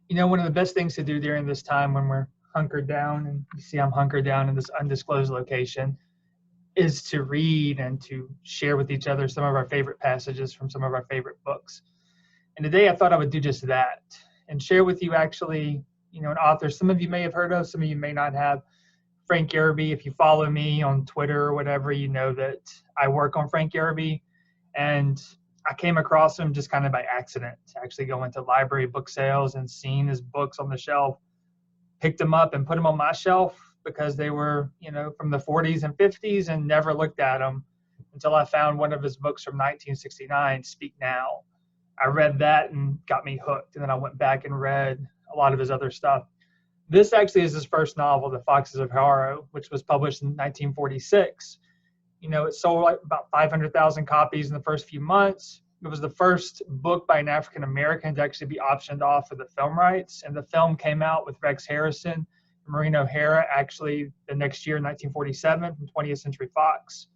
You know, one of the best things to do during this time when we're hunkered down, and you see I'm hunkered down in this undisclosed location, is to read and to share with each other some of our favorite passages from some of our favorite books. And today I thought I would do just that and share with you actually, you know, an author some of you may have heard of, some of you may not have. Frank Yerby. If you follow me on Twitter or whatever, you know that I work on Frank Yerby. And I came across him just kind of by accident, actually going to library book sales and seeing his books on the shelf, picked them up and put them on my shelf because they were, you know, from the 40s and 50s, and never looked at them until I found one of his books from 1969, Speak Now. I read that and got me hooked. And then I went back and read a lot of his other stuff. This actually is his first novel, The Foxes of Haro, which was published in 1946. You know, it sold like about 500,000 copies in the first few months. It was the first book by an African American to actually be optioned off for the film rights. And the film came out with Rex Harrison and Maureen O'Hara actually the next year, 1947, from 20th Century Fox.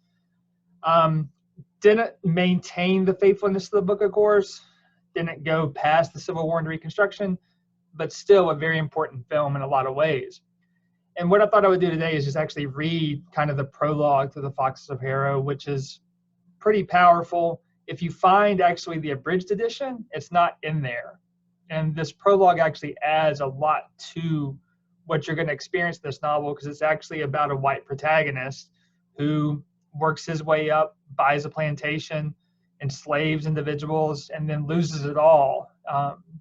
Didn't maintain the faithfulness of the book, of course. Didn't go past the Civil War and Reconstruction, but still a very important film in a lot of ways. And what I thought I would do today is just actually read kind of the prologue to The Foxes of Harrow, which is pretty powerful. If you find actually the abridged edition, it's not in there. And this prologue actually adds a lot to what you're going to experience in this novel, because it's actually about a white protagonist who works his way up, buys a plantation, enslaves individuals, and then loses it all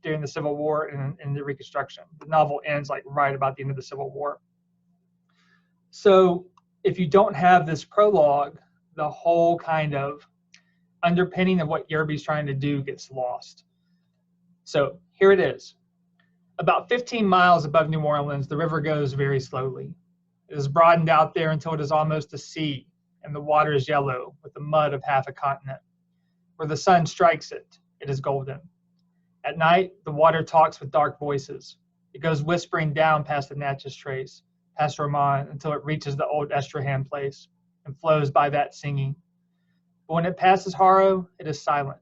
during the Civil War and the Reconstruction. The novel ends like right about the end of the Civil War. So if you don't have this prologue, the whole kind of underpinning of what Yerby's trying to do gets lost. So here it is. About 15 miles above New Orleans, the river goes very slowly. It is broadened out there until it is almost a sea, and the water is yellow with the mud of half a continent. Where the sun strikes it, it is golden. At night, the water talks with dark voices. It goes whispering down past the Natchez Trace, past Roman, until it reaches the old Estrahan place and flows by that singing. But when it passes Haro, it is silent.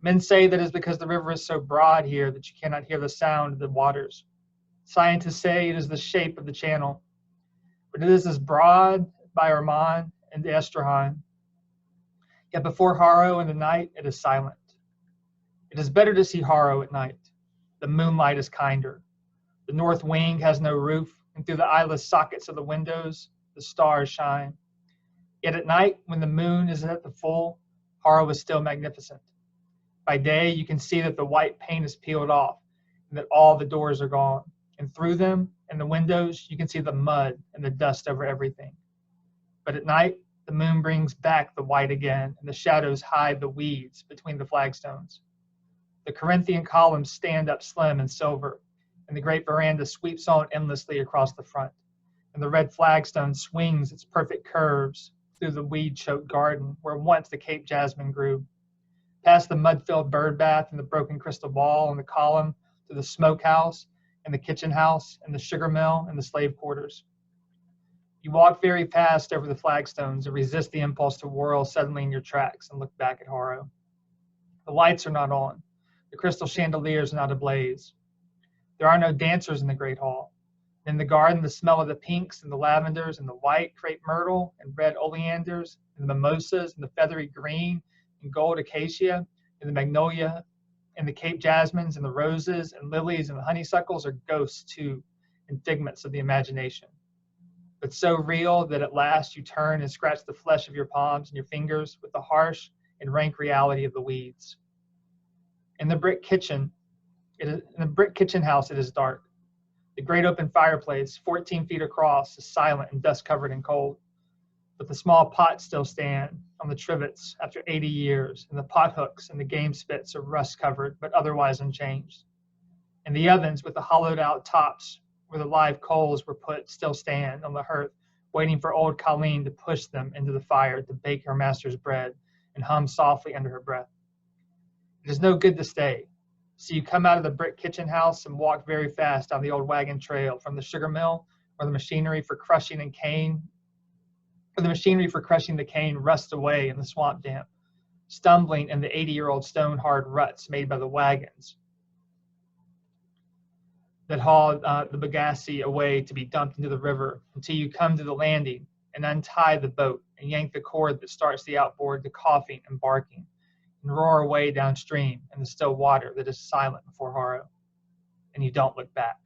Men say that it is because the river is so broad here that you cannot hear the sound of the waters. Scientists say it is the shape of the channel. But it is as broad by Roman and the Estrahan. Yet before Haro in the night, it is silent. It is better to see Haro at night. The moonlight is kinder. The north wing has no roof, and through the eyeless sockets of the windows, the stars shine. Yet at night, when the moon is at the full, Haro is still magnificent. By day, you can see that the white paint is peeled off, and that all the doors are gone. And through them, and the windows, you can see the mud and the dust over everything. But at night, the moon brings back the white again, and the shadows hide the weeds between the flagstones. The Corinthian columns stand up slim and silver, and the great veranda sweeps on endlessly across the front, and the red flagstone swings its perfect curves through the weed-choked garden where once the Cape jasmine grew. Past the mud-filled bird bath and the broken crystal ball and the column to the smokehouse and the kitchen house and the sugar mill and the slave quarters. You walk very fast over the flagstones and resist the impulse to whirl suddenly in your tracks and look back at Haro. The lights are not on. The crystal chandeliers are not ablaze. There are no dancers in the great hall. In the garden, the smell of the pinks and the lavenders and the white crepe myrtle and red oleanders and the mimosas and the feathery green and gold acacia and the magnolia and the Cape jasmines and the roses and lilies and the honeysuckles are ghosts too, and figments of the imagination. But so real that at last you turn and scratch the flesh of your palms and your fingers with the harsh and rank reality of the weeds. In the brick kitchen house, it is dark. The great open fireplace, 14 feet across, is silent and dust-covered and cold. But the small pots still stand on the trivets after 80 years, and the pot hooks and the game spits are rust-covered but otherwise unchanged. And the ovens with the hollowed-out tops where the live coals were put still stand on the hearth, waiting for old Colleen to push them into the fire to bake her master's bread and hum softly under her breath. It is no good to stay. So you come out of the brick kitchen house and walk very fast down the old wagon trail from the sugar mill where the machinery for crushing the cane rusts away in the swamp damp, stumbling in the 80-year-old stone-hard ruts made by the wagons. that haul the bagasse away to be dumped into the river until you come to the landing and untie the boat and yank the cord that starts the outboard to coughing and barking and roar away downstream in the still water that is silent before Haro. And you don't look back.